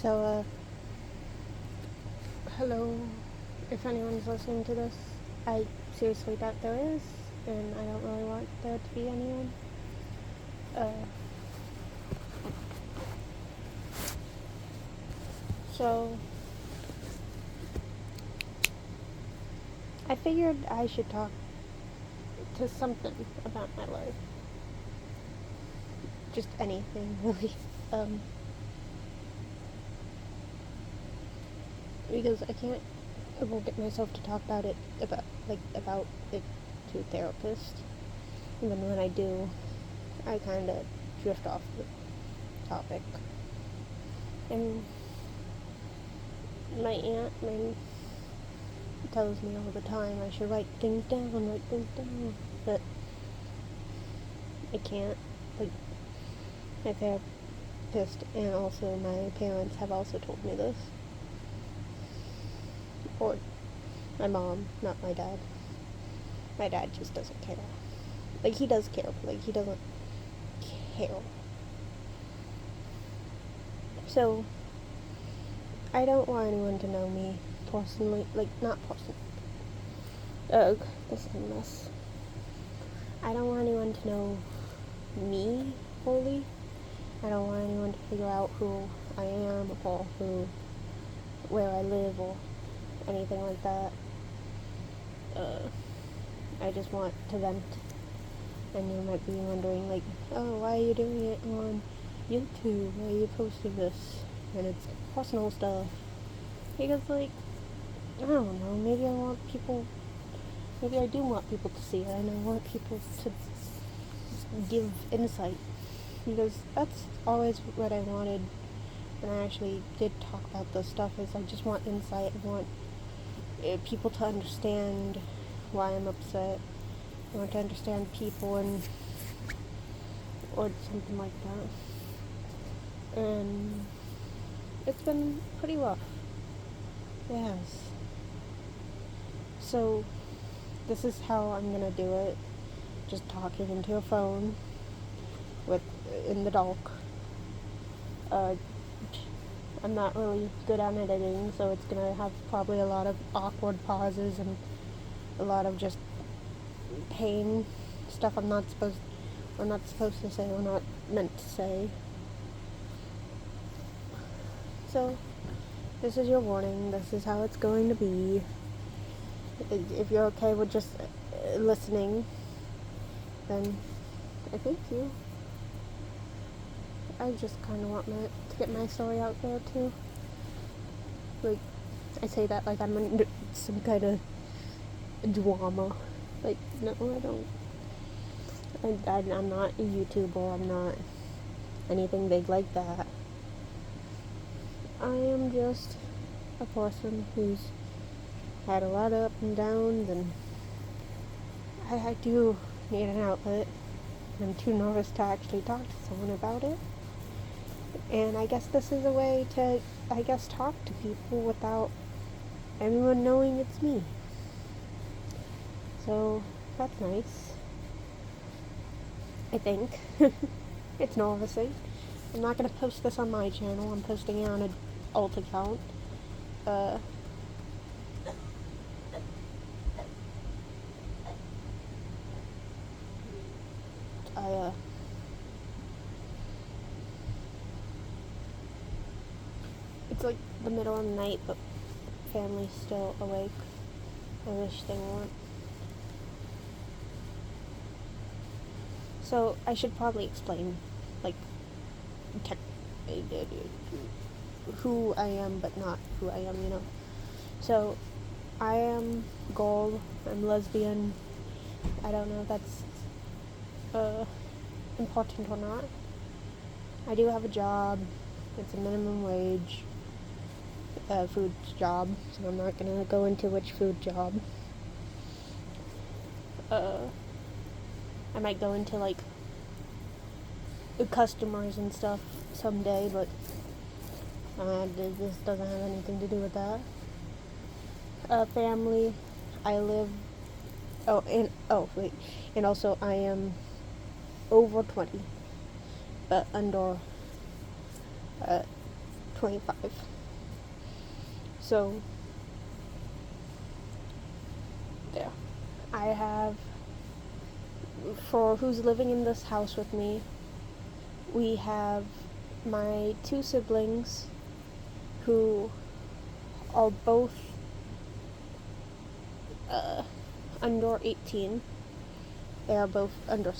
So, hello, if anyone's listening to this. I seriously doubt there is, and I don't really want there to be anyone. So, I figured I should talk to something about my life. Just anything, really. Because I won't get myself to talk about it, about it to a therapist. Even when I do, I kind of drift off the topic. And my aunt tells me all the time I should write things down, but I can't. Like, my therapist and also my parents have also told me this. Or my mom, not my dad. My dad just doesn't care. Like, he does care, but, like, he doesn't care. So, I don't want anyone to know me personally. Like, not personally. Ugh, this is a mess. I don't want anyone to know me fully. I don't want anyone to figure out who I am or where I live or anything like that. I just want to vent. And you might be wondering, like, oh, why are you doing it on YouTube? Why are you posting this? And it's personal stuff. Because, like, I don't know, maybe I do want people to see it, and I want people to give insight. Because that's always what I wanted when I actually did talk about this stuff, is I just want insight. I want people to understand why I'm upset. I want to understand people or something like that. And it's been pretty rough. It has. So this is how I'm gonna do it. Just talking into a phone in the dark. I'm not really good at editing, so it's gonna have probably a lot of awkward pauses and a lot of just pain stuff I'm not supposed to say or not meant to say. So this is your warning. This is how it's going to be. If you're okay with just listening, then I thank you. I just kind of want to get my story out there too. Like, I say that like I'm in some kind of drama. Like, no, I don't. I'm not a YouTuber. I'm not anything big like that. I am just a person who's had a lot of up and downs, and I do need an outlet. I'm too nervous to actually talk to someone about it. And I guess this is a way to, talk to people without anyone knowing it's me. So, that's nice. I think. It's nervousing. I'm not going to post this on my channel. I'm posting it on an alt account. It's like the middle of the night, but family's still awake. I wish they weren't. So I should probably explain, like, who I am, but not who I am, you know. So I am gold. I'm lesbian. I don't know if that's important or not. I do have a job. It's a minimum wage food job, so I'm not gonna go into which food job. I might go into like the customers and stuff someday, but this doesn't have anything to do with that. Family, I live. And also I am over 20, but under 25. So, yeah. I have, for who's living in this house with me, we have my 2 siblings who are both under 18. They are both under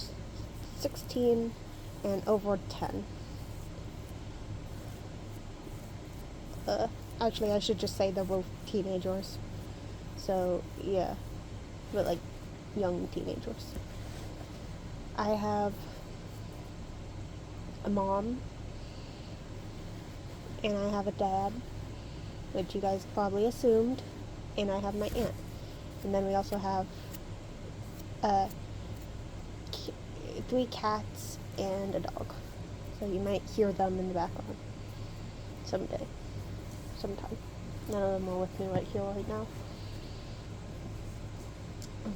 16 and over 10. Actually, I should just say they're both teenagers. So, yeah. But, like, young teenagers. I have a mom, and I have a dad, which you guys probably assumed, and I have my aunt. And then we also have 3 cats and a dog. So you might hear them in the background someday. Sometime. None of them are with me right here, right now.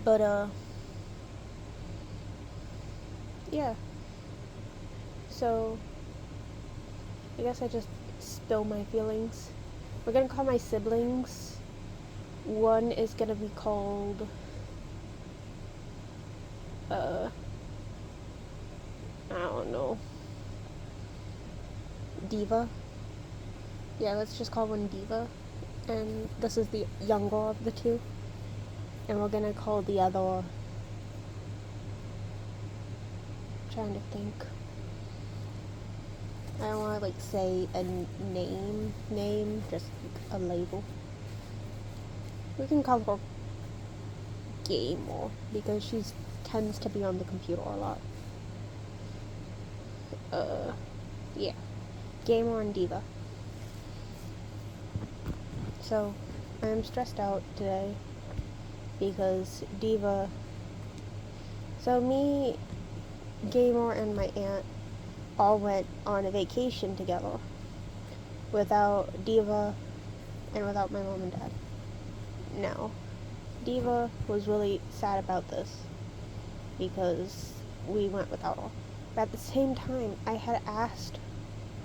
But, yeah. So, I guess I just spill my feelings. We're gonna call my siblings. One is gonna be called, I don't know. Diva. Yeah, let's just call one Diva. And this is the younger of the 2. And we're gonna call the other, trying to think. I don't want to like say a name, just a label. We can call her Gamer because she tends to be on the computer a lot. Yeah, Gamer and Diva. So, I'm stressed out today because Diva. So me, Gamer, and my aunt all went on a vacation together without Diva and without my mom and dad. Now, Diva was really sad about this because we went without her. But at the same time, I had asked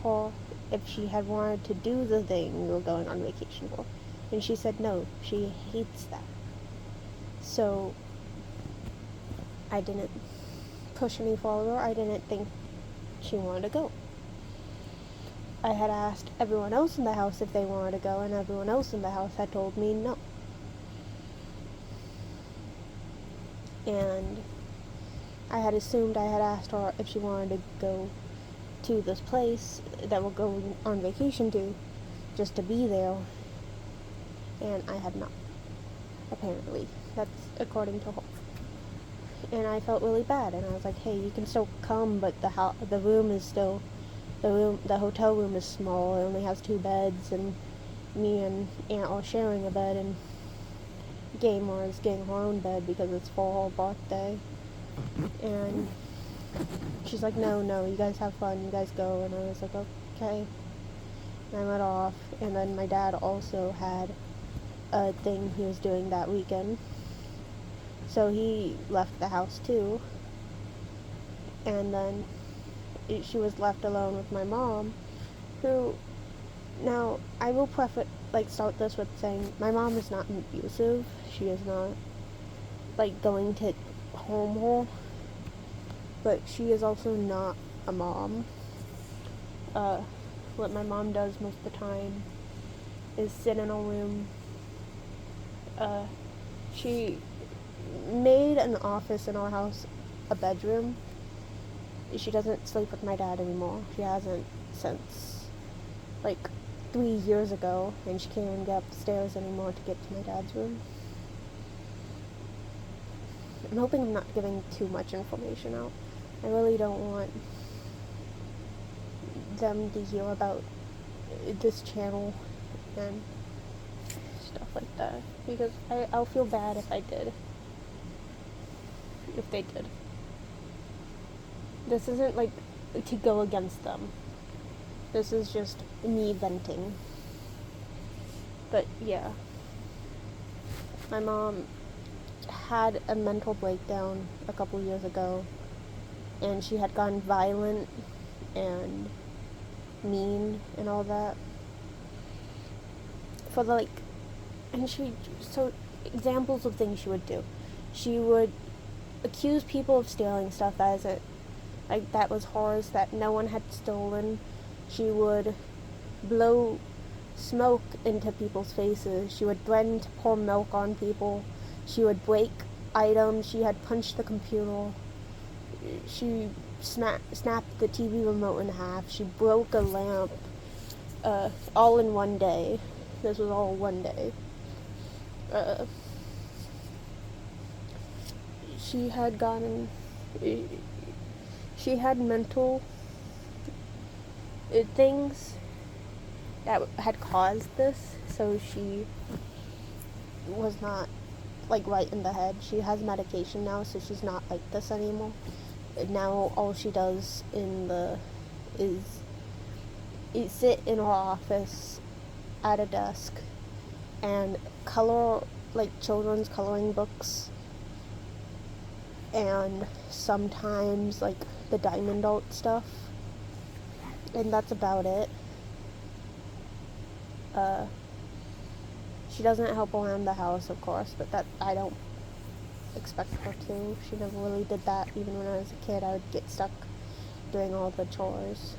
her if she had wanted to do the thing we were going on vacation for. And she said no, she hates that. So, I didn't push any further. I didn't think she wanted to go. I had asked everyone else in the house if they wanted to go, and everyone else in the house had told me no. And I had assumed I had asked her if she wanted to go to this place that we're going on vacation to, just to be there, and I had not. Apparently, that's according to her. And I felt really bad, and I was like, "Hey, you can still come, but the room is still, the hotel room is small. It only has 2 beds, and me and Aunt are sharing a bed, and Gamer is getting her own bed because it's for her birthday." And she's like, no, you guys have fun, you guys go. And I was like, okay. And I went off, and then my dad also had a thing he was doing that weekend, so he left the house too. And then she was left alone with my mom, who, now I will start this with saying my mom is not abusive. She is not like going to home her, but she is also not a mom. What my mom does most of the time is sit in a room. She made an office in our house a bedroom. She doesn't sleep with my dad anymore. She hasn't since like 3 years ago, and she can't even get up the stairs anymore to get to my dad's room. I'm hoping I'm not giving too much information out. I really don't want them to hear about this channel and stuff like that, because I'll feel bad if I did. If they did. This isn't like to go against them. This is just me venting. But yeah. My mom had a mental breakdown a couple years ago, and she had gone violent and mean and all that. for like, and so examples of things she would do. She would accuse people of stealing stuff as it, like, that was hers, that no one had stolen. She would blow smoke into people's faces. She would threaten to pour milk on people. She would break items. She had punched the computer. She snapped the TV remote in half. She broke a lamp, all in one day. This was all one day. She had mental things that had caused this, so she was not, like, right in the head. She has medication now, so she's not like this anymore. Now all she does is sit in her office at a desk and color, like, children's coloring books, and sometimes, like, the Diamond Art stuff, and that's about it. She doesn't help around the house, of course, but that I don't expect her to. She never really did that. Even when I was a kid, I would get stuck doing all the chores,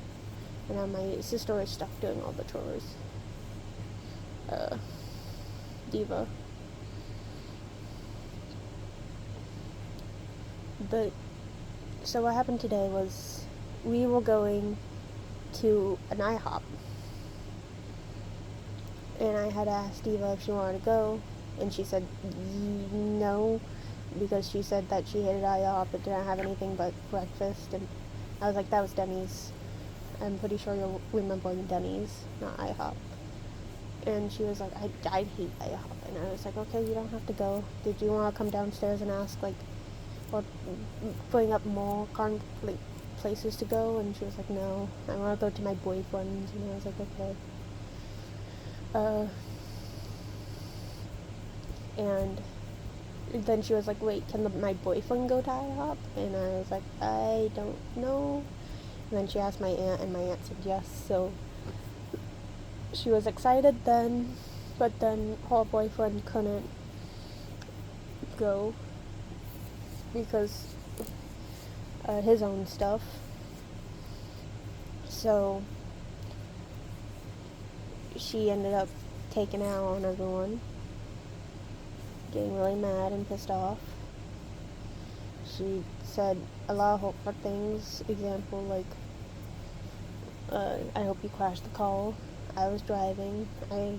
and now my sister is stuck doing all the chores. Diva. So what happened today was we were going to an IHOP, and I had asked Diva if she wanted to go, and she said no, because she said that she hated IHOP. It didn't have anything but breakfast, and I was like, that was Denny's. I'm pretty sure you're remembering Denny's, not IHOP. And she was like, I hate IHOP. And I was like, okay, you don't have to go. Did you want to come downstairs and ask, like, or bring up more like, places to go? And she was like, no, I want to go to my boyfriend's. And I was like, okay. And then she was like, wait, can my boyfriend go to IHOP? And I was like, I don't know. And then she asked my aunt, and my aunt said yes. So she was excited then, but then her boyfriend couldn't go because his own stuff. So she ended up taking out on everyone, getting really mad and pissed off. She said a lot of hurtful things. Example, like, I hope you crashed the call. I was driving. I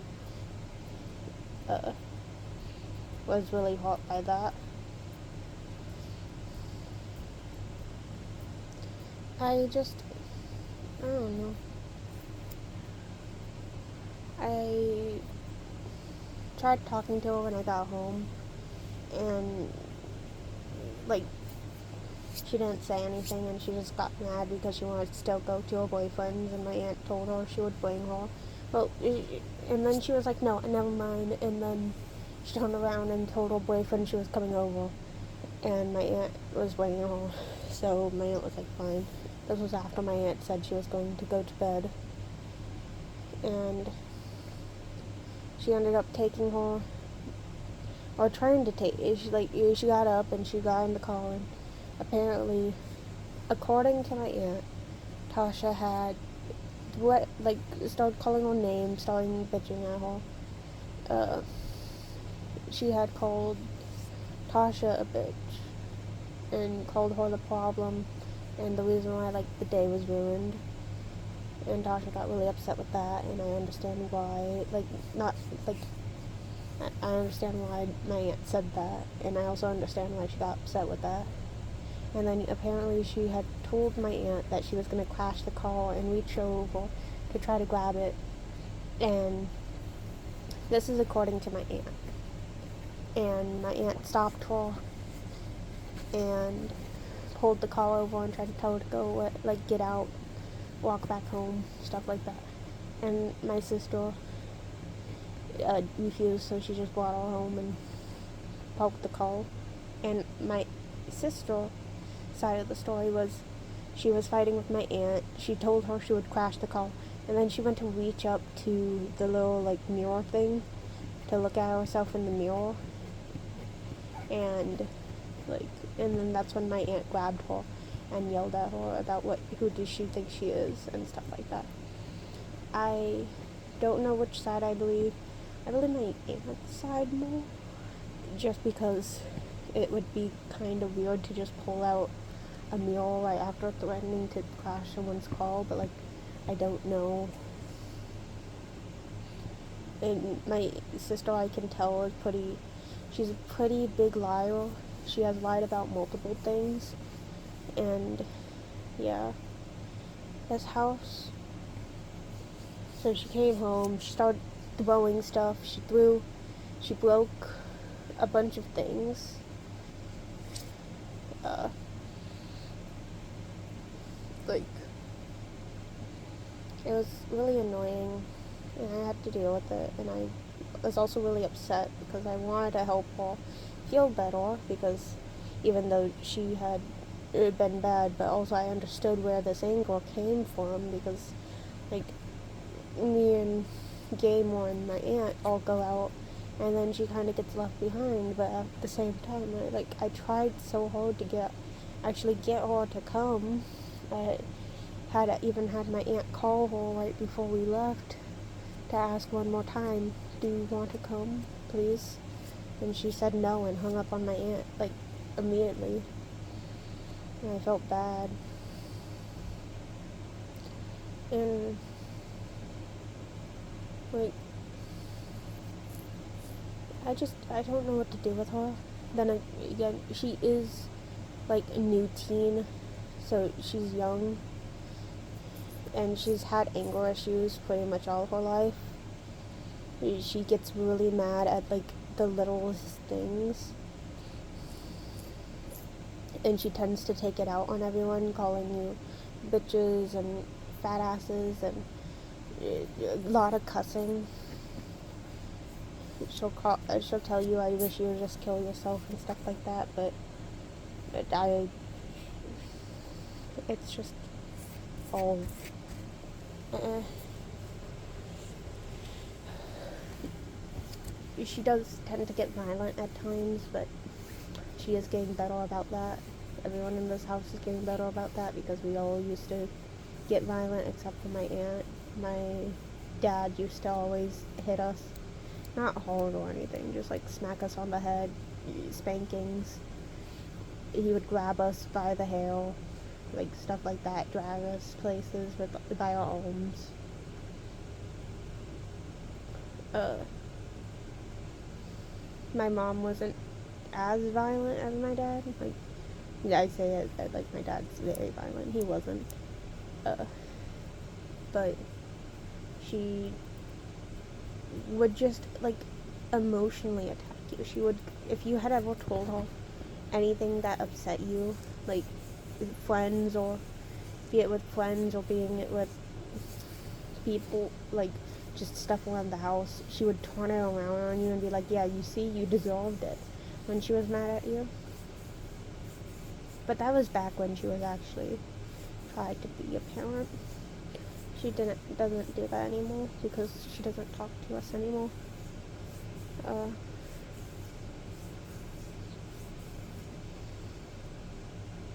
was really hurt by that. I don't know. I tried talking to her when I got home, and, like, she didn't say anything, and she just got mad because she wanted to still go to her boyfriend's, and my aunt told her she would bring her. Well, and then she was like, no, never mind, and then she turned around and told her boyfriend she was coming over, and my aunt was bringing her, so my aunt was like, fine. This was after my aunt said she was going to go to bed, and she ended up taking her, or trying to take, she got up and she got in the car, and apparently, according to my aunt, Tasha had started calling her names, starting bitching at her. She had called Tasha a bitch and called her the problem and the reason why, like, the day was ruined. And Tasha got really upset with that, and I understand why. I understand why my aunt said that, and I also understand why she got upset with that. And then apparently she had told my aunt that she was going to crash the car and reach over to try to grab it. And this is according to my aunt. And my aunt stopped her and pulled the car over and tried to tell her to go, like, get out, walk back home, stuff like that. And my sister refused, so she just brought her home and poked the car. And my sister side of the story was she was fighting with my aunt. She told her she would crash the car, And then she went to reach up to the little like mirror thing to look at herself in the mirror, and like, and then that's when my aunt grabbed her and yelled at her about who does she think she is and stuff like that. I don't know which side I believe. I believe my aunt's side more, just because it would be kind of weird to just pull out a mirror right after threatening to crash someone's car, but like, I don't know. And my sister, I can tell, she's a pretty big liar. She has lied about multiple things, and yeah, this house. So she came home, she started throwing stuff, she broke a bunch of things. Like, it was really annoying, and I had to deal with it, and I was also really upset because I wanted to help her feel better, because even though she had been bad, but also I understood where this anger came from, because like, me and Gamer and my aunt all go out, and then she kind of gets left behind. But at the same time, I tried so hard to actually get her to come. I even had my aunt call her right before we left to ask one more time, "Do you want to come, please?" And she said no and hung up on my aunt like immediately. And I felt bad. And like, I don't know what to do with her. Then again, she is like a new teen, so she's young, and she's had anger issues pretty much all of her life. She gets really mad at like the littlest things, and she tends to take it out on everyone, calling you bitches and fat asses and a lot of cussing. She'll tell you, "I wish you would just kill yourself" and stuff like that, but it's just all. She does tend to get violent at times, but she is getting better about that. Everyone in this house is getting better about that, because we all used to get violent except for my aunt. My dad used to always hit us. Not hard or anything, just like smack us on the head, spankings. He would grab us by the hair, like stuff like that, drag us places by our arms. My mom wasn't as violent as my dad. Like, I say it like my dad's very violent. He wasn't. But she would just like emotionally attack you. She would, if you had ever told her anything that upset you, like friends, or be it with friends or being it with people, like just stuff around the house, she would turn it around on you and be like, "Yeah, you see, you deserved it," when she was mad at you. But that was back when she was actually tried to be a parent. She doesn't do that anymore, because she doesn't talk to us anymore.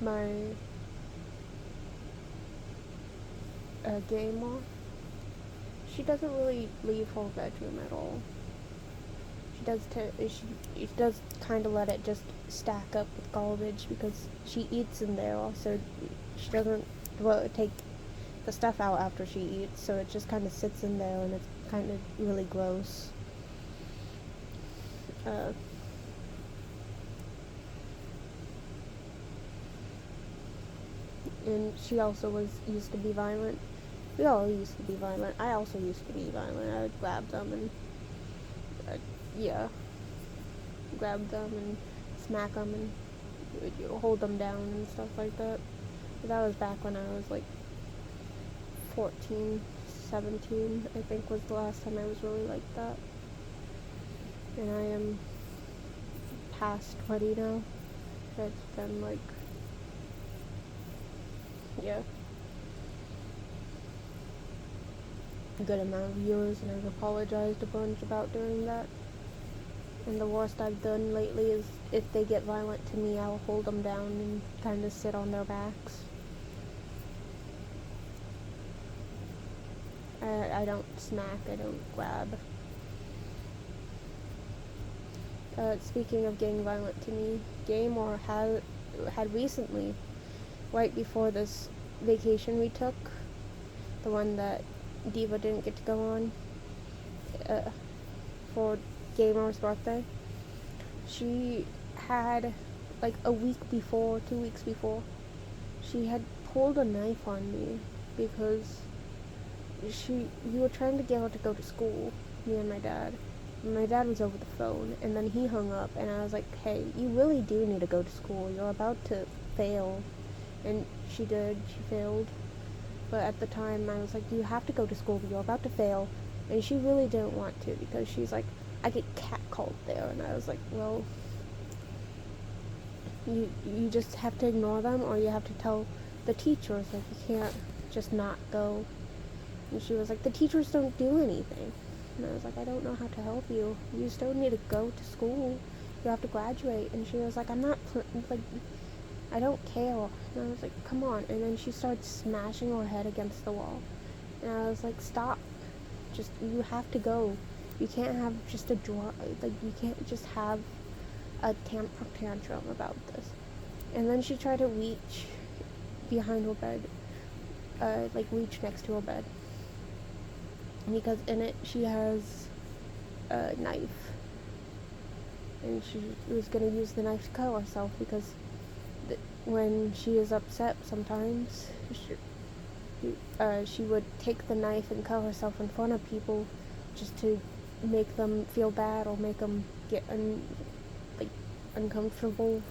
My Gamer, she doesn't really leave her bedroom at all. She does kind of let it just stack up with garbage, because she eats in there. So she doesn't take the stuff out after she eats, so it just kind of sits in there, and it's kind of really gross. And she also used to be violent. We all used to be violent. I also used to be violent. I would grab them and grab them and smack them and hold them down and stuff like that. But that was back when I was like 14, 17, I think was the last time I was really like that. And I am past 20 now. It's been like, yeah. good amount of viewers, and I've apologized a bunch about doing that. And the worst I've done lately is if they get violent to me, I'll hold them down and kind of sit on their backs. I don't smack, I don't grab. Speaking of getting violent to me, Gamer had recently, right before this vacation we took, the one that Diva didn't get to go on, for Gamer's birthday, she had, like a week before, 2 weeks before, she had pulled a knife on me because we were trying to get her to go to school, me and my dad. My dad was over the phone, and then he hung up, and I was like, hey, you really do need to go to school. You're about to fail. And she did. She failed. But at the time, I was like, you have to go to school. You're about to fail. And she really didn't want to, because she's like, I get catcalled there. And I was like, well, you just have to ignore them, or you have to tell the teachers. Like, you can't just not go. And she was like, the teachers don't do anything. And I was like, I don't know how to help you. You still need to go to school. You have to graduate. And she was like, I'm not, like, I don't care. And I was like, come on. And then she started smashing her head against the wall. And I was like, stop. Just, you have to go. You can't have just like, you can't just have a tantrum about this. And then she tried to reach behind her bed, like, reach next to her bed. Because in it she has a knife, and she was going to use the knife to cut herself, because when she is upset sometimes she would take the knife and cut herself in front of people just to make them feel bad, or make them get uncomfortable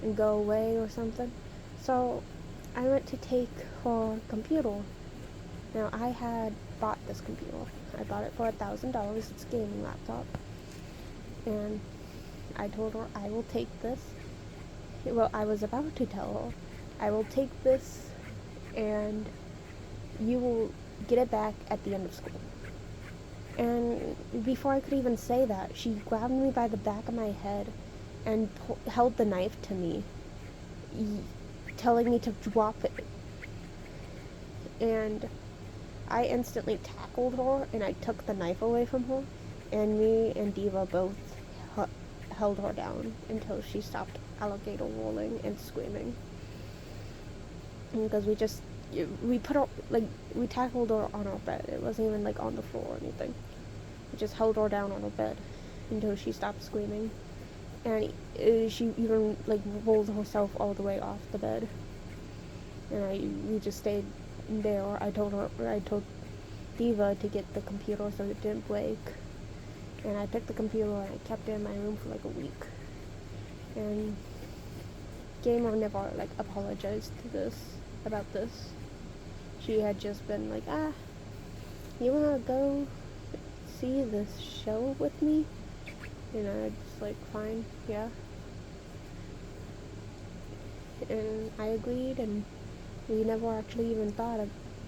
and go away or something. So I went to take her computer. Now, I had bought this computer. I bought it for $1,000. It's a gaming laptop. And I told her, I will take this. Well, I was about to tell her, I will take this and you will get it back at the end of school. And before I could even say that, she grabbed me by the back of my head and held the knife to me, telling me to drop it. And I instantly tackled her, and I took the knife away from her, and me and Diva both held her down until she stopped alligator rolling and screaming. Because we put her, like, we tackled her on our bed. It wasn't even, like, on the floor or anything. We just held her down on her bed until she stopped screaming. And she even, like, rolled herself all the way off the bed. And we just stayed there. I told Diva to get the computer so it didn't break. And I took the computer and I kept it in my room for like a week. And Gamer never, like, apologized about this. She had just been like, you wanna go see this show with me? And I was just like, fine, yeah. And I agreed, and we never actually even thought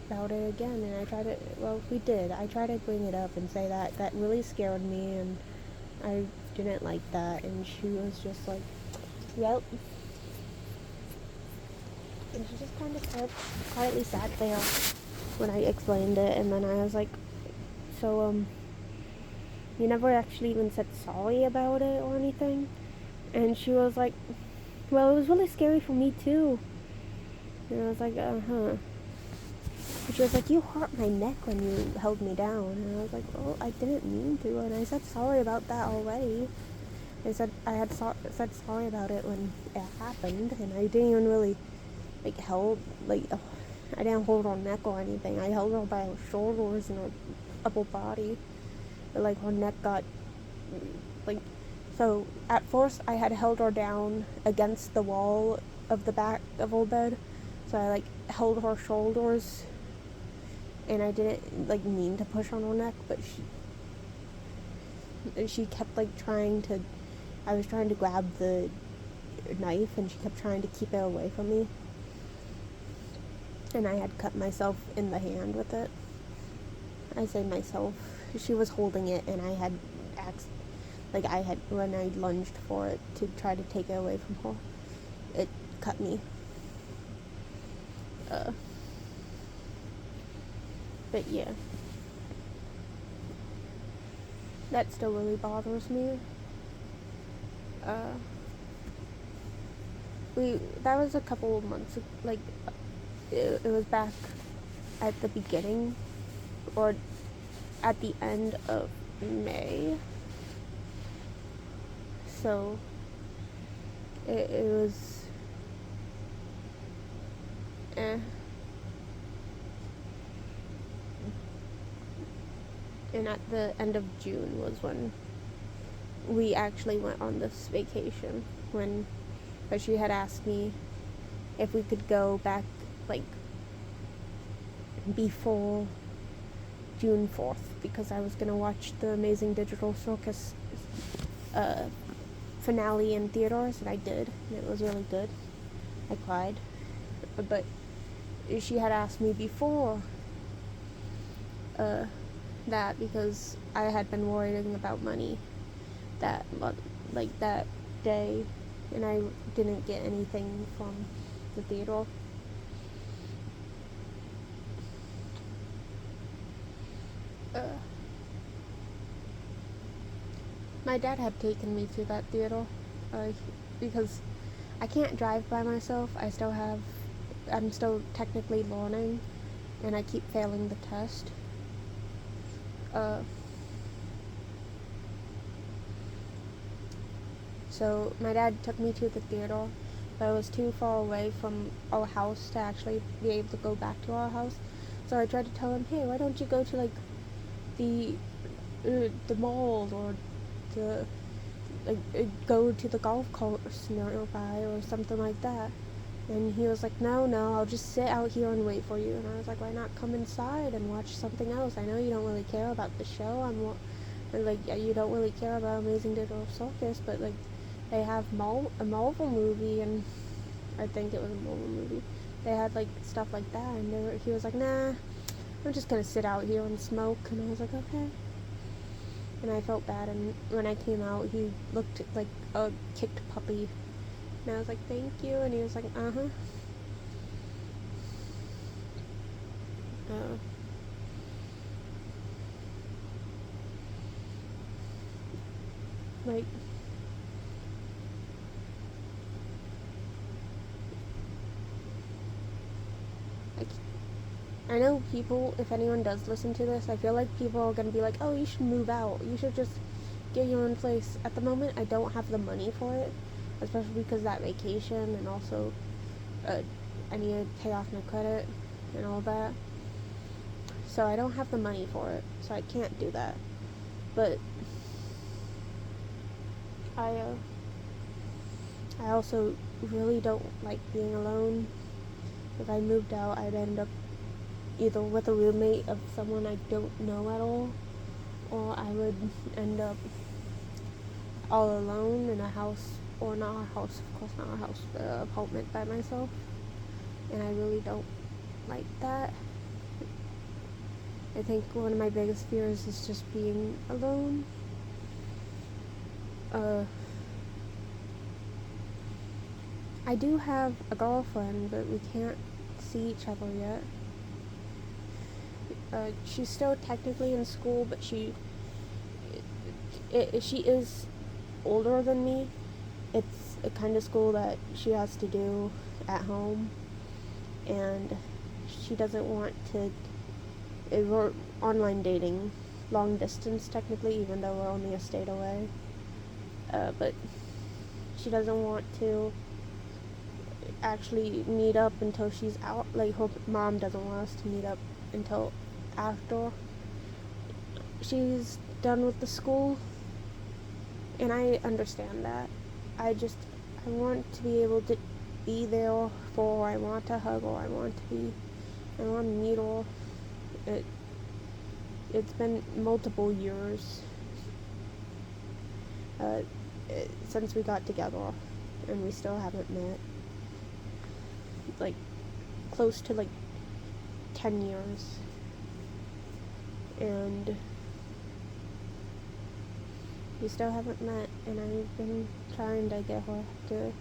about it again. And I tried to, we did. I tried to bring it up and say that really scared me, and I didn't like that. And she was just like, well. And she just kind of quietly sat there when I explained it. And then I was like, so, you never actually even said sorry about it or anything? And she was like, well, it was really scary for me too. And I was like, And she was like, you hurt my neck when you held me down. And I was like, well, I didn't mean to. And I said sorry about that already. I had said sorry about it when it happened. And I didn't even really, like, I didn't hold her neck or anything. I held her by her shoulders and her upper body. But, like, her neck got, like, so at first I had held her down against the wall of the back of her bed. So I, like, held her shoulders, and I didn't, like, mean to push on her neck, but she kept, like, I was trying to grab the knife, and she kept trying to keep it away from me. And I had cut myself in the hand with it. I say myself. She was holding it, and I had when I lunged for it to try to take it away from her, it cut me. But yeah, that still really bothers me. That was a couple of months, like, it was back at the beginning, or at the end of May, so it was, and at the end of June was when we actually went on this vacation, but she had asked me if we could go back, like, before June 4th, because I was gonna watch the Amazing Digital Circus finale in theaters, and I did, and it was really good. I cried, but she had asked me before that, because I had been worrying about money that day, and I didn't get anything from the theater. My dad had taken me to that theater, because I can't drive by myself. I'm still technically learning, and I keep failing the test. So my dad took me to the theater, but it was too far away from our house to actually be able to go back to our house. So I tried to tell him, hey, why don't you go to, like, the mall, or go to the golf course nearby or something like that. And he was like, no, I'll just sit out here and wait for you. And I was like, why not come inside and watch something else? I know you don't really care about the show. You don't really care about Amazing Digital Circus, but, like, they have a Marvel movie, and I think it was a Marvel movie. They had, like, stuff like that, and he was like, nah, I'm just gonna sit out here and smoke. And I was like, okay. And I felt bad, and when I came out, he looked like a kicked puppy. And I was like, thank you, and he was like, uh-huh. Like, I know people, if anyone does listen to this, I feel like people are going to be like, oh, you should move out. You should just get your own place. At the moment, I don't have the money for it, especially because that vacation, and also I need to pay off my credit and all that. So I don't have the money for it, so I can't do that. But I also really don't like being alone. If I moved out, I'd end up either with a roommate of someone I don't know at all, or I would end up all alone in a house, or not a house, of course not a house, but an apartment by myself, and I really don't like that. I think one of my biggest fears is just being alone. I do have a girlfriend, but we can't see each other yet. She's still technically in school, but she is older than me. It's a kind of school that she has to do at home, and she doesn't want to. We're online dating, long distance technically, even though we're only a state away. But she doesn't want to actually meet up until she's out. Like, her mom doesn't want us to meet up until after she's done with the school, and I understand that. I want to be able to be there for her. I want to hug her. I want to meet her. It's been multiple years since we got together, and we still haven't met. Like, close to, like, 10 years. and we still haven't met, and I've been trying to get her to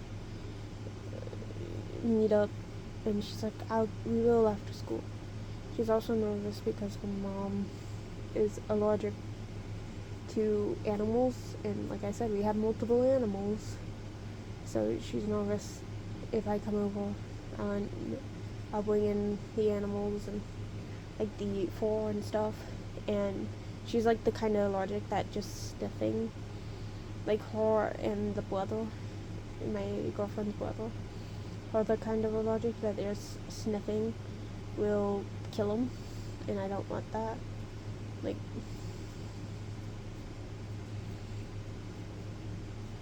meet up, and she's like, we will after school. She's also nervous because her mom is allergic to animals, and like I said, we have multiple animals, so she's nervous if I come over, I'll bring in the animals and like to eat for and stuff, and she's like the kind of allergic that just sniffing, like her and the brother, my girlfriend's brother, are the kind of allergic that their sniffing will kill them, and I don't want that. Like,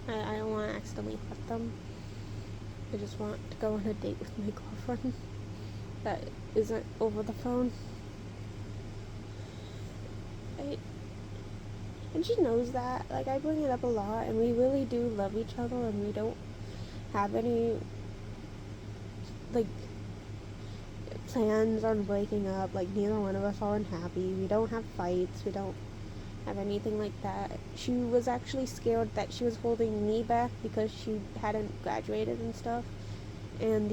I don't want to accidentally hurt them. I just want to go on a date with my girlfriend that isn't over the phone. And she knows that. Like, I bring it up a lot, and we really do love each other, and we don't have any, like, plans on breaking up. Like, neither one of us are unhappy. We don't have fights. We don't have anything like that. She was actually scared that she was holding me back because she hadn't graduated and stuff. And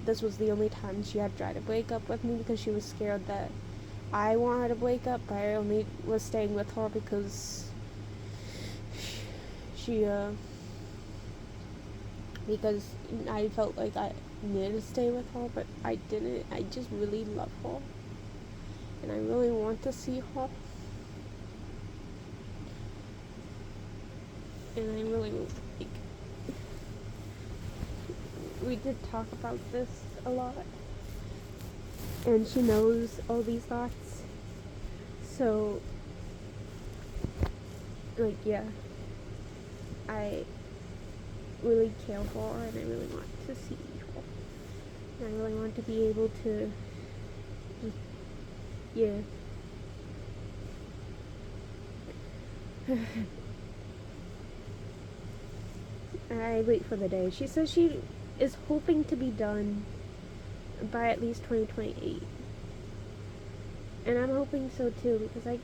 this was the only time she had tried to break up with me because she was scared that I wanted to break up, but I only was staying with her because because I felt like I needed to stay with her, but I didn't. I just really love her, and I really want to see her, and I really, like, we did talk about this a lot, and she knows all these thoughts, so, like, yeah, I really care for her, and I really want to see her, and I really want to be able to just, yeah. I wait for the day. She says she is hoping to be done by at least 2028. And I'm hoping so too, because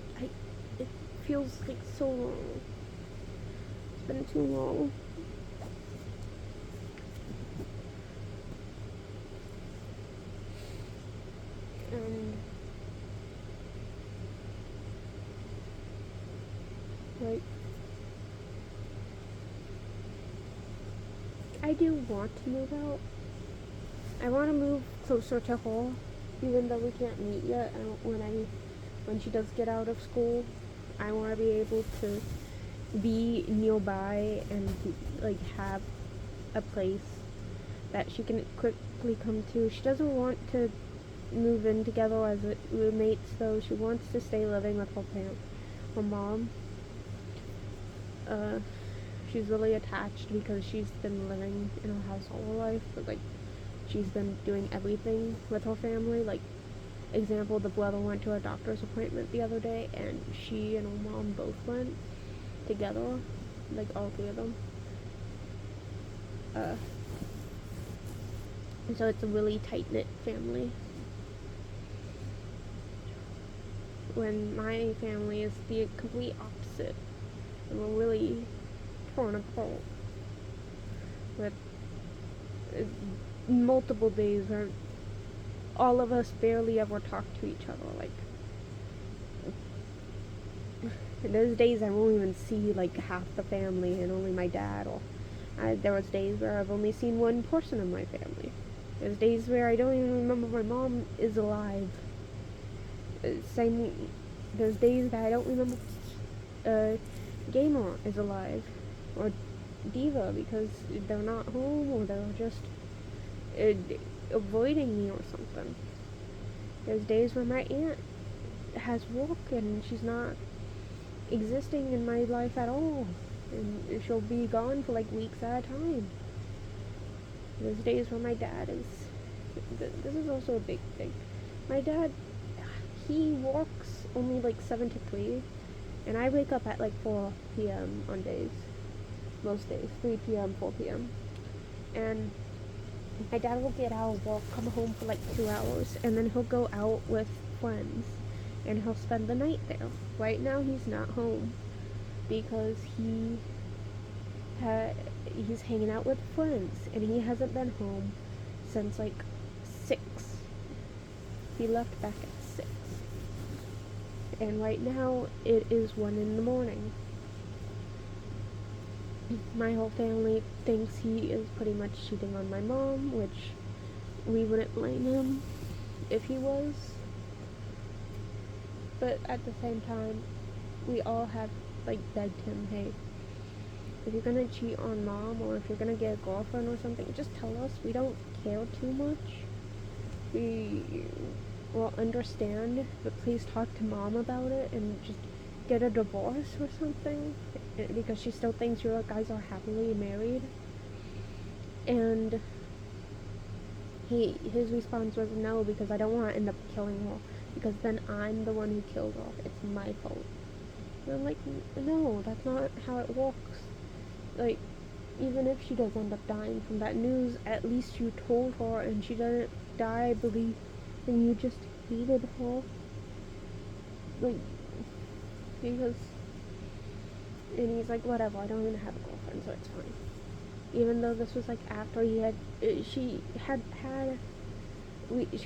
it feels like so long. It's been too long. And like, I do want to move out. I want to move closer to her, even though we can't meet yet. When she does get out of school, I want to be able to be nearby and like have a place that she can quickly come to. She doesn't want to move in together as roommates, though. She wants to stay living with her mom. She's really attached because she's been living in her house all her life, but like she's been doing everything with her family. Like, example, the brother went to a doctor's appointment the other day, and she and her mom both went together, like all three of them. So it's a really tight-knit family. When my family is the complete opposite, and we're really torn apart with multiple days where all of us barely ever talk to each other. Like, there's days I won't even see like half the family and only my dad, or there was days where I've only seen one person in my family. There's days where I don't even remember my mom is alive. There's days that I don't remember Gamer is alive, or Diva, because they're not home, or they're just avoiding me or something. There's days where my aunt has work and she's not existing in my life at all, and she'll be gone for like weeks at a time. There's days where my dad is, this is also a big thing, my dad, he works only like 7 to 3, and I wake up at like 4 p.m. on days, most days, 3 p.m., 4 p.m, and my dad will get out of work, come home for like 2 hours, and then he'll go out with friends, and he'll spend the night there. Right now he's not home because he's hanging out with friends, and he hasn't been home since like 6. He left back at 6. And right now it is 1 in the morning. My whole family thinks he is pretty much cheating on my mom, which we wouldn't blame him if he was. But at the same time, we all have like begged him, hey, if you're gonna cheat on mom or if you're gonna get a girlfriend or something, just tell us. We don't care too much. We will understand, but please talk to mom about it and just get a divorce or something, because she still thinks you guys are happily married. And his response was no, because I don't want to end up killing her, because then I'm the one who killed her. It's my fault. And I'm like, no, that's not how it works. Like, even if she does end up dying from that news, at least you told her and she didn't die, I believe, and you just hated her. Like, because, and he's like, whatever, I don't even have a girlfriend, so it's fine. Even though this was like after she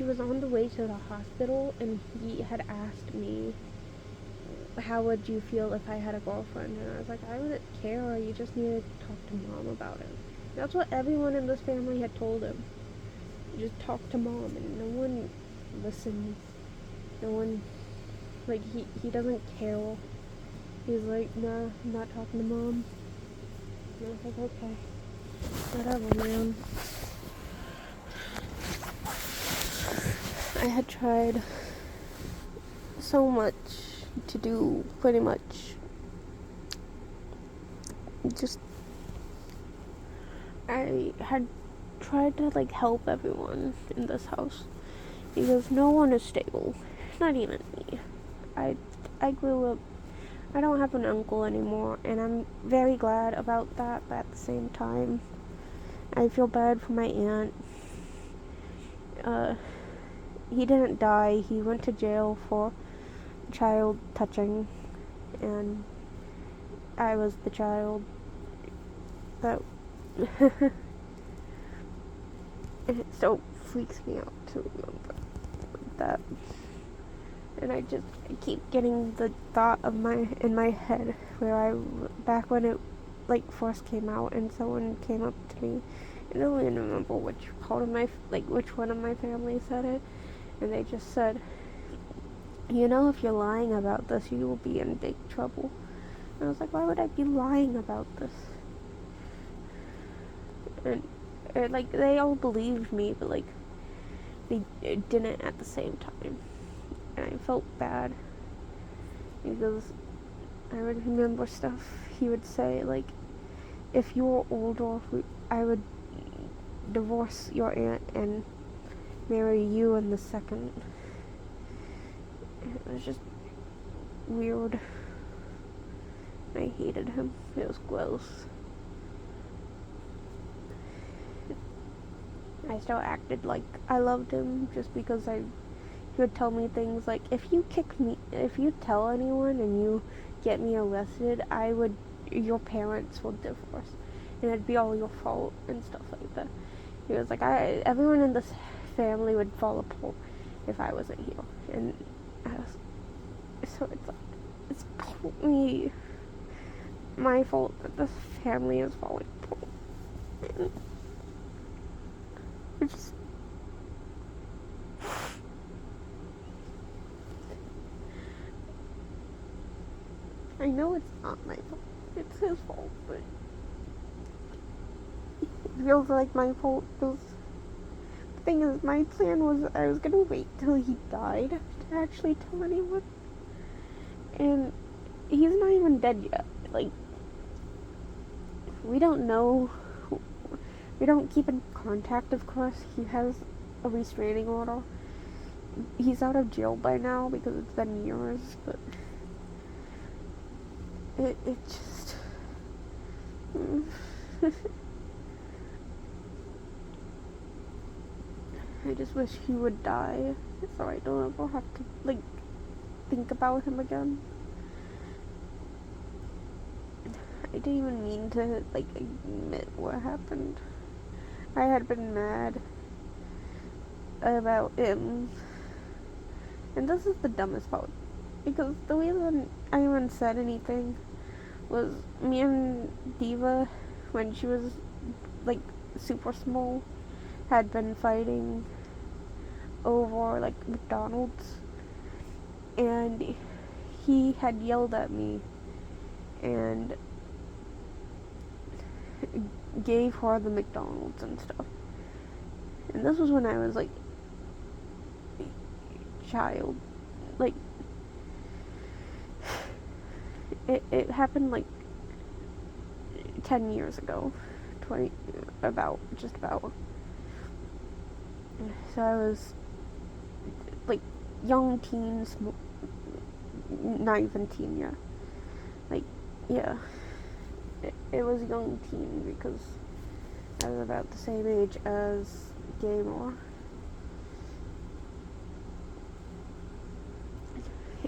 was on the way to the hospital, and he had asked me, how would you feel if I had a girlfriend? And I was like, I wouldn't care, you just need to talk to mom about it. That's what everyone in this family had told him. Just talk to mom, and no one listens. No one, like, he doesn't care. He's like, nah, I'm not talking to mom. And I was like, okay, whatever, man. I had tried so much to do pretty much just, I had tried to like help everyone in this house because no one is stable, not even me. I grew up, I don't have an uncle anymore, and I'm very glad about that, but at the same time I feel bad for my aunt. He didn't die, he went to jail for child touching, and I was the child that it so freaks me out to remember that. And I keep getting the thought of in my head where back when it like first came out and someone came up to me, and I don't even remember which one of my family said it, and they just said, you know, if you're lying about this, you will be in big trouble. And I was like, why would I be lying about this? And like, they all believed me, but like, they didn't at the same time. And I felt bad, because I would remember stuff he would say, like, if you were older, I would divorce your aunt and marry you in the second. It was just weird. I hated him. It was gross. I still acted like I loved him just because he would tell me things like, if you tell anyone and you get me arrested, your parents will divorce, and it'd be all your fault and stuff like that. He was like, everyone in this family would fall apart if I wasn't here, and so it's like, it's probably my fault that this family is falling apart. And it's just, I know it's not my fault, it's his fault, but it feels like my fault, because the thing is, my plan was I was gonna wait till he died to actually tell anyone, and he's not even dead yet. Like, we don't know, we don't keep in contact, of course. He has a restraining order. He's out of jail by now because it's been years, but it just I just wish he would die so I don't ever have to, like, think about him again. I didn't even mean to, like, admit what happened. I had been mad about him. And this is the dumbest part. Because the reason I even said anything was me and Diva, when she was, like, super small, had been fighting over, like, McDonald's. And he had yelled at me and gave her the McDonald's and stuff. And this was when I was, like, a child. Like, it happened, like, 10 years ago. 20, just about. So I was, like, young teens, not even teen yet. Like, yeah. It was young teen because I was about the same age as Gamer.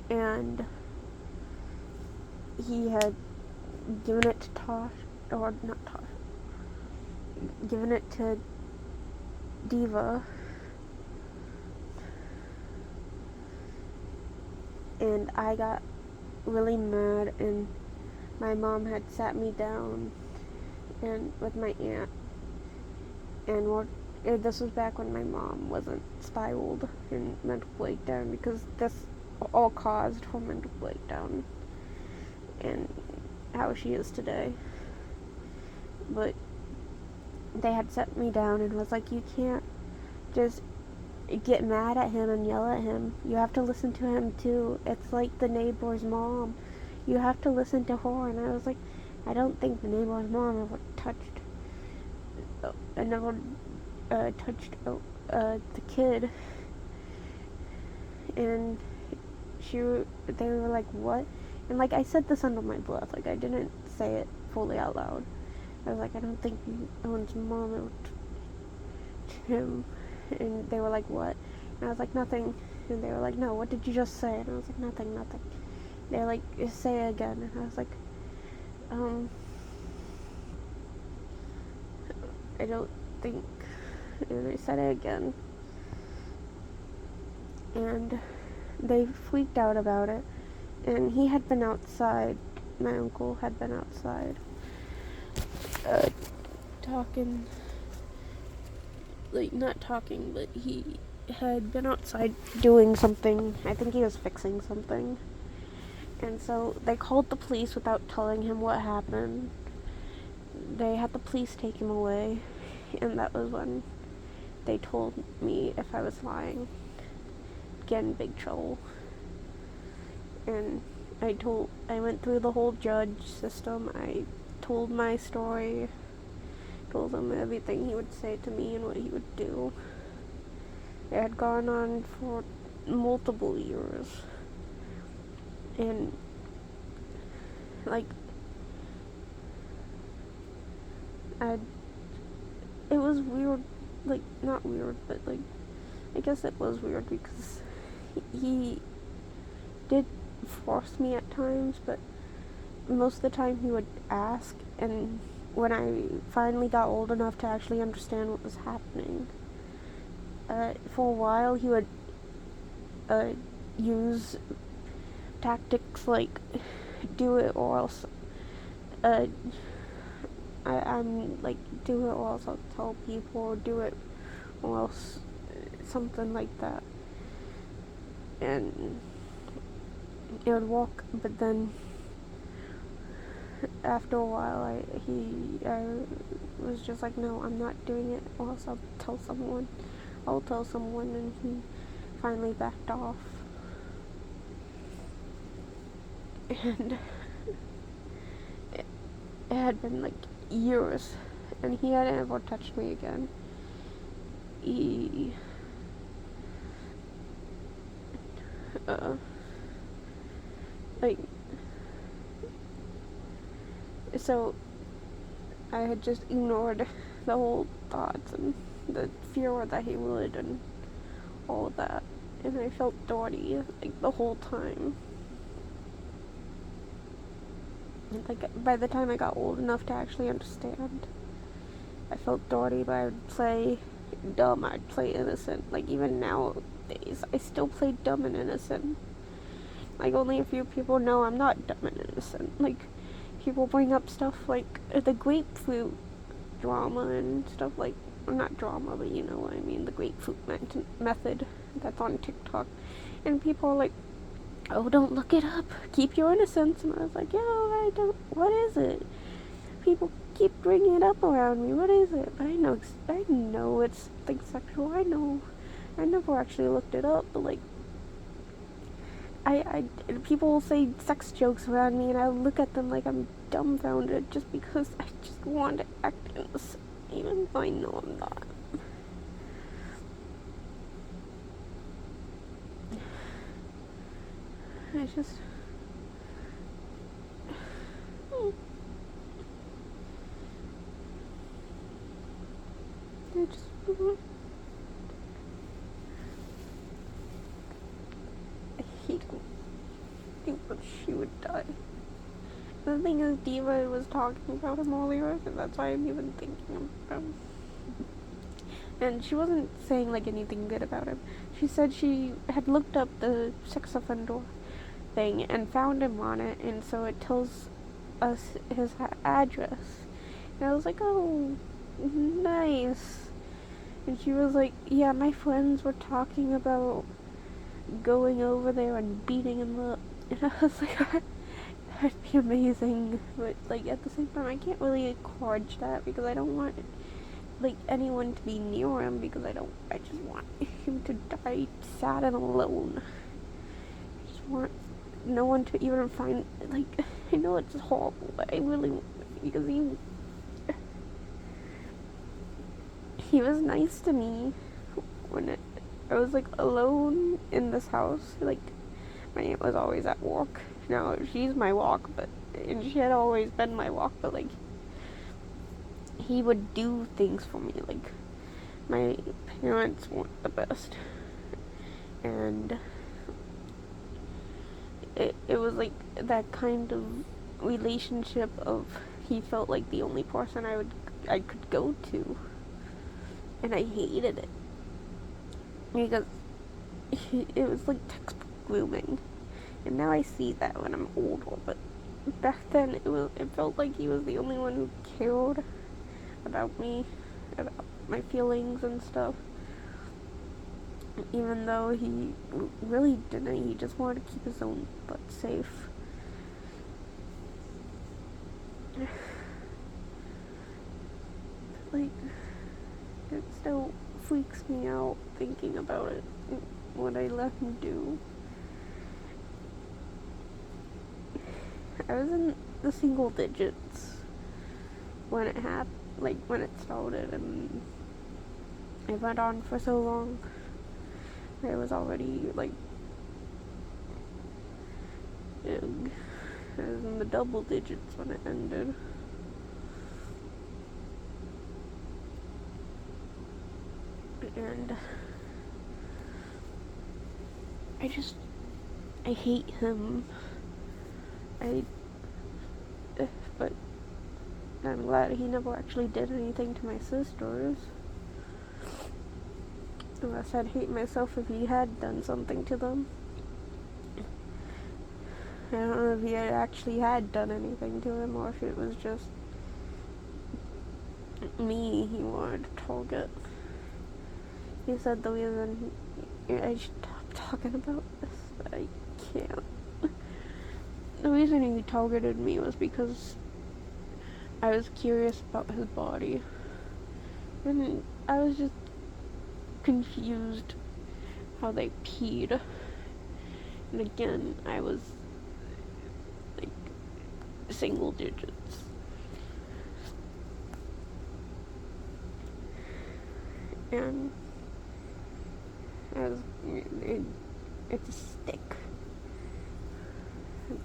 And he had given it to Tosh, or not Tosh, given it to Diva. And I got really mad, and my mom had sat me down and with my aunt, and this was back when my mom wasn't spiraled in mental breakdown, because this all caused her mental breakdown and how she is today. But they had set me down and was like, you can't just get mad at him and yell at him. You have to listen to him too. It's like the neighbor's mom. You have to listen to her. And I was like, I don't think the neighbor's mom ever touched the kid. And they were like, what? And, like, I said this under my breath. Like, I didn't say it fully out loud. I was like, I don't think Owen's mom ever touched him. And they were like, what? And I was like, nothing. And they were like, no, what did you just say? And I was like, nothing. They were like, say it again. And I was like, I don't think. And I said it again. And they freaked out about it. And he had been outside. My uncle had been outside. Talking. Like, not talking, but he had been outside doing something. I think he was fixing something. And so they called the police without telling him what happened. They had the police take him away. And that was when they told me if I was lying, get in big trouble. And I went through the whole judge system. I told my story, told him everything he would say to me and what he would do. It had gone on for multiple years. And, like, it was weird, like, not weird, but, like, I guess it was weird because he did force me at times, but most of the time he would ask, and when I finally got old enough to actually understand what was happening, for a while he would use tactics like do it or else I'm like, do it or else I'll tell people, or do it or else something like that. And it would work, but then after a while I was just like, no, I'm not doing it, or else I'll tell someone, and he finally backed off. And it had been like years, and he hadn't ever touched me again. So I had just ignored the whole thoughts and the fear that he would and all of that. and I felt dirty, like, the whole time. And, like, by the time I got old enough to actually understand, I felt dirty, but I would play dumb, I'd play innocent. Like, even nowadays, I still play dumb and innocent. Like, only a few people know I'm not dumb and innocent. Like, people bring up stuff like the grapefruit drama and stuff like, or not drama, but you know what I mean, the grapefruit method that's on TikTok. And people are like, oh, don't look it up, keep your innocence. And I was like, yo, I don't, what is it? People keep bringing it up around me, what is it? But I know it's something sexual. I know, I never actually looked it up, but like, people will say sex jokes around me, and I look at them like I'm dumbfounded just because I just want to act innocent, even though I know I'm not. I just... I hate him. I think that she would die. The thing is, Diva was talking about him earlier, and that's why I'm even thinking about him. And she wasn't saying, like, anything good about him. She said she had looked up the sex offender thing and found him on it, and so it tells us his address. And I was like, oh, nice. And she was like, yeah, my friends were talking about going over there and beating him up. And I was like, that'd be amazing. But, like, at the same time, I can't really encourage that because I don't want, like, anyone to be near him because I just want him to die sad and alone. I just want no one to even find, like, I know it's horrible, but I really want, because he was nice to me when I was, like, alone in this house. Like, my aunt was always at work. Now, she's my walk, and she had always been my walk, but, like, he would do things for me. Like, my parents weren't the best. And it was, like, that kind of relationship of he felt like the only person I could go to. And I hated it. Because it was like textbook grooming. And now I see that when I'm older, but back then it felt like he was the only one who cared about me, about my feelings and stuff. Even though he really didn't, he just wanted to keep his own butt safe. Like, it still freaks me out thinking about it, what I let him do. I was in the single digits when it happened, like, when it started, and it went on for so long. I was already, like, I was in the double digits when it ended. And I hate him. But I'm glad he never actually did anything to my sisters. Unless I'd hate myself if he had done something to them. I don't know if he actually had done anything to him or if it was just me he wanted to target. He said the reason I should stop talking about this, but I can't. The reason he targeted me was because I was curious about his body. And I was just confused how they peed. And again, I was, like, single digits. And it's a stick.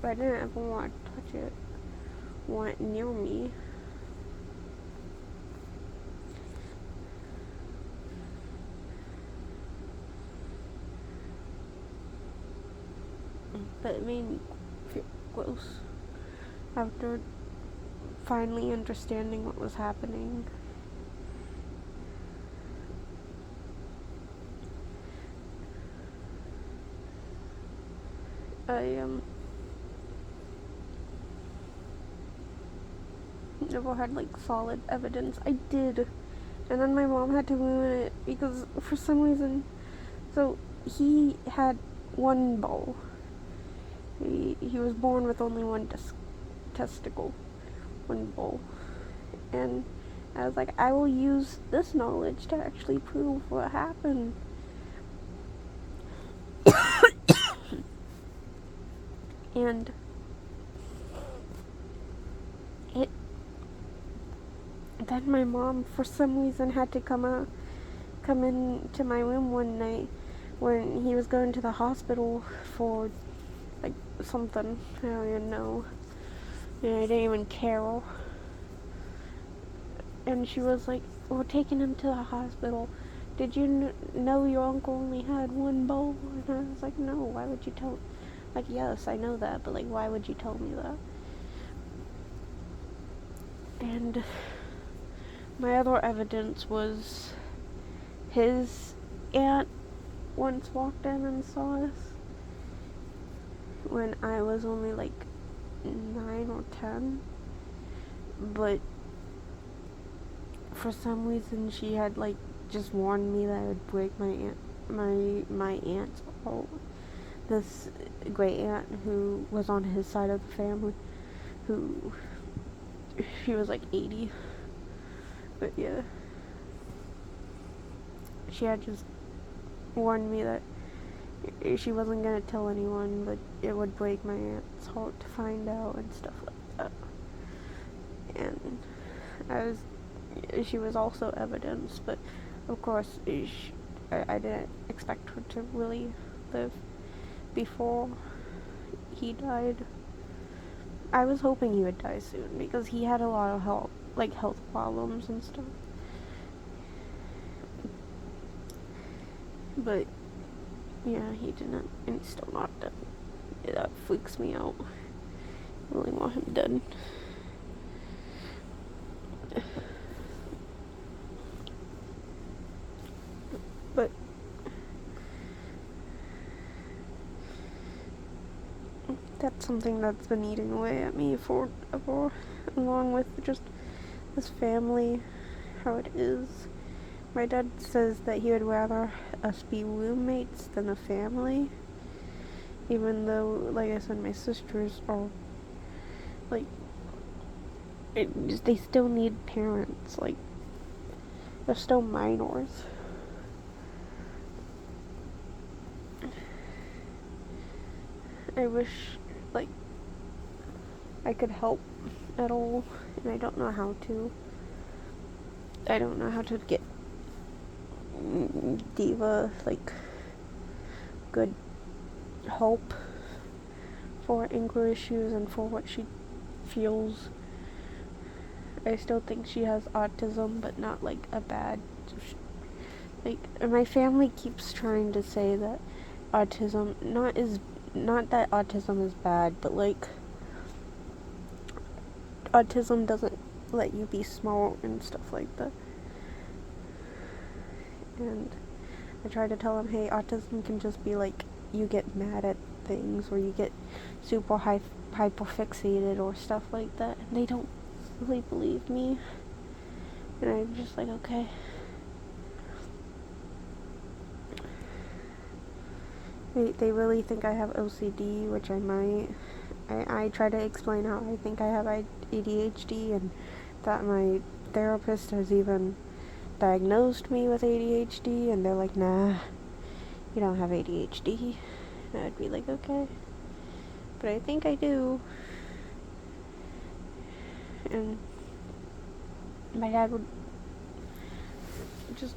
But I didn't ever want to touch it, want it near me. but it made me feel gross after finally understanding what was happening. I never had like solid evidence. I did, and then my mom had to ruin it because for some reason, so he had one ball. He was born with only one testicle, one ball, and I was like, I will use this knowledge to actually prove what happened. And then my mom, for some reason, had to come into my room one night when he was going to the hospital for like something. I don't even know. And I didn't even care. And she was like, "We're taking him to the hospital. Did you know your uncle only had one bowl?" And I was like, "No. Why would you tell?" Like, yes, I know that, but like, why would you tell me that? And my other evidence was his aunt once walked in and saw us when I was only like 9 or 10, but for some reason she had like just warned me that I would break my aunt's heart. This great aunt who was on his side of the family, who she was like 80, but yeah, she had just warned me that she wasn't gonna tell anyone, but it would break my aunt's heart to find out and stuff like that. And she was also evidence, but of course I didn't expect her to really live before he died. I was hoping he would die soon because he had a lot of health problems and stuff. But yeah, he didn't, and he's still not dead. Yeah, that freaks me out. I really want him dead. But that's something that's been eating away at me forever, along with just this family, how it is. My dad says that he would rather us be roommates than a family, even though, like I said, my sisters are like, they still need parents. Like, they're still minors. I wish, like, I could help at all, and I don't know how to. I don't know how to get Diva, like, good help for anger issues and for what she feels. I still think she has autism, but not, like, a bad, like, my family keeps trying to say that autism, not that autism is bad, but, like, autism doesn't let you be smart and stuff like that. And I try to tell them, hey, autism can just be like, you get mad at things, or you get super hyperfixated or stuff like that, and they don't really believe me. And I'm just like, okay. They really think I have OCD, which I might. I try to explain how I think I have ADHD, and that my therapist has even diagnosed me with ADHD, and they're like, nah, you don't have ADHD. And I'd be like, okay, but I think I do. And my dad would just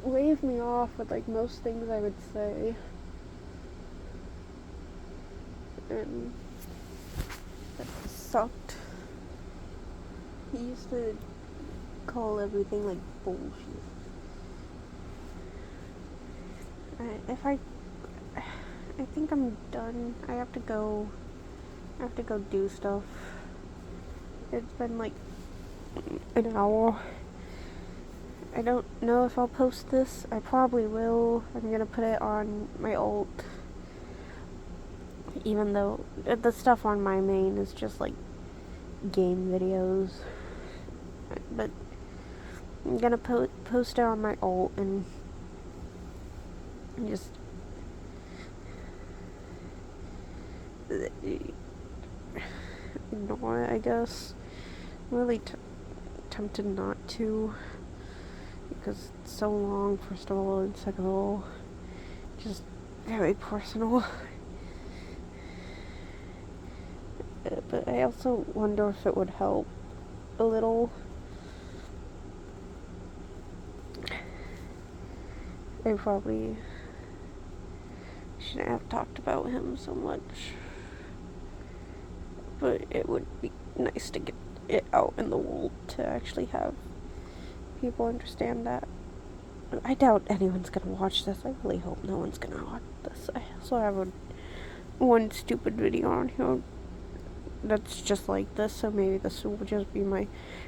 wave me off with like most things I would say, and that sucked. He used to call everything like bullshit. I think I'm done. I have to go do stuff. It's been like an hour. I don't know if I'll post this. I probably will. I'm gonna put it on my alt. Even though the stuff on my main is just like game videos. But I'm gonna post it on my alt and just ignore it, I guess. I'm really tempted not to, because it's so long, first of all, and second of all, just very personal. But I also wonder if it would help a little. I probably shouldn't have talked about him so much, but it would be nice to get it out in the world to actually have people understand that. I doubt anyone's gonna watch this. I really hope no one's gonna watch this. I also have one stupid video on here that's just like this, so maybe this will just be my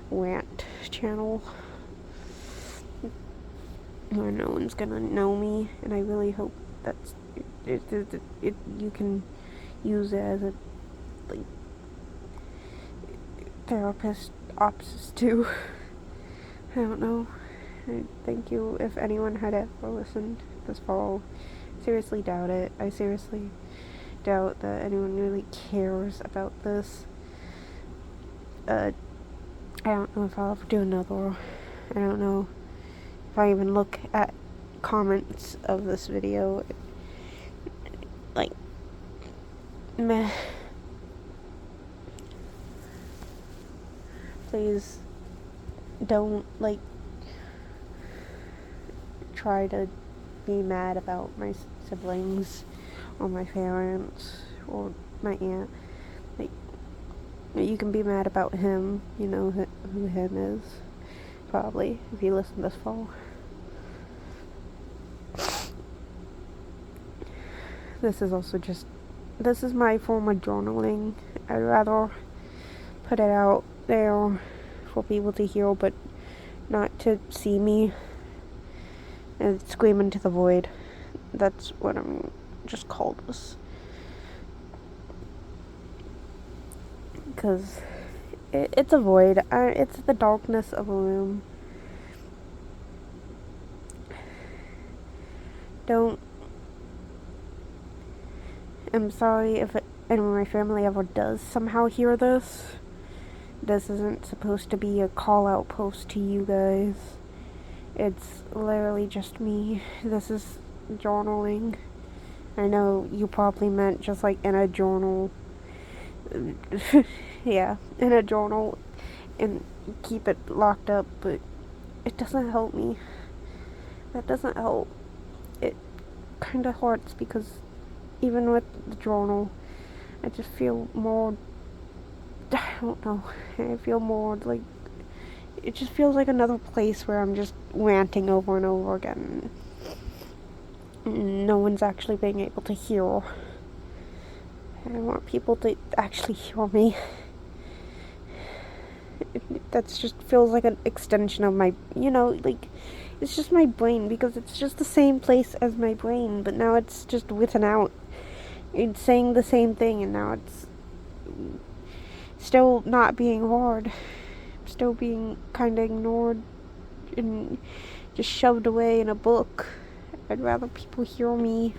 rant channel where no one's gonna know me, and I really hope that's it you can use it as a like therapist options too. I don't know. Thank you if anyone had ever listened this fall. Seriously doubt it. I seriously doubt that anyone really cares about this. I don't know if I'll ever do another. I don't know if I even look at comments of this video. Like, meh. Please don't, like, try to be mad about my siblings or my parents or my aunt. Like, you can be mad about him. You know who him is, probably, if you listen this far. This is also just, this is my form of journaling. I'd rather put it out there for people to hear, but not to see me and scream into the void. That's what I'm just called this. Because it's a void. It's the darkness of a room. I'm sorry if anyone in my family ever does somehow hear this. This isn't supposed to be a call-out post to you guys. It's literally just me. This is journaling. I know you probably meant just like in a journal. Yeah, in a journal and keep it locked up, but it doesn't help me. That doesn't help. It kind of hurts because even with the journal, I just feel more, I don't know, I feel more like, it just feels like another place where I'm just ranting over and over again. No one's actually being able to hear. I want people to actually hear me. That's just feels like an extension of my, like, it's just my brain, because it's just the same place as my brain, but now it's just written out. It's saying the same thing, and now it's still not being heard. Still being kind of ignored and just shoved away in a book. I'd rather people hear me.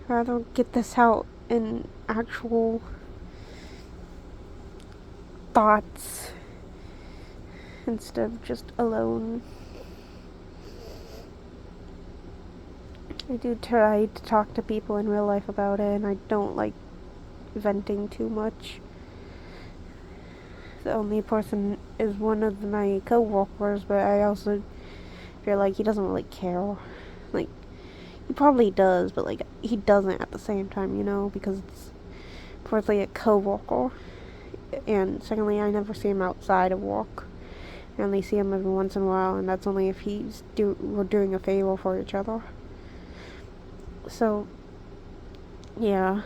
I'd rather get this out in actual thoughts instead of just alone. I do try to talk to people in real life about it, and I don't like venting too much. The only person is one of my co-workers, but I also feel like he doesn't really care. Like, he probably does, but like, he doesn't at the same time, because it's firstly a co-worker, and secondly, I never see him outside of work. I only see him every once in a while, and that's only if we're doing a favor for each other. So, yeah,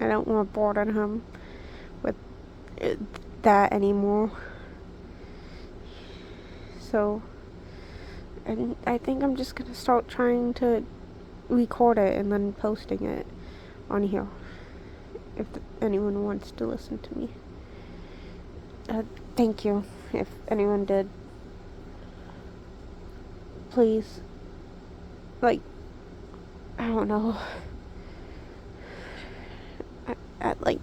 I don't want to burden him with that anymore. So, and I think I'm just gonna start trying to record it and then posting it on here if anyone wants to listen to me. Thank you if anyone did. Please, like, I don't know. Like,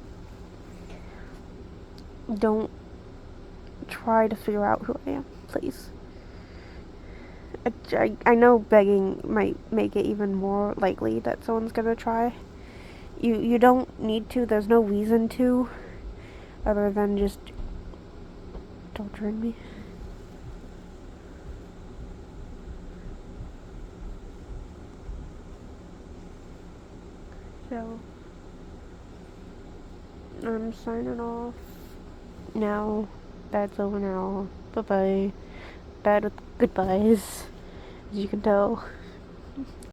don't try to figure out who I am, please. I know begging might make it even more likely that someone's gonna try. You don't need to. There's no reason to, other than just torturing me. So, I'm signing off now. That's over now. Bye bye. Bad with goodbyes, as you can tell.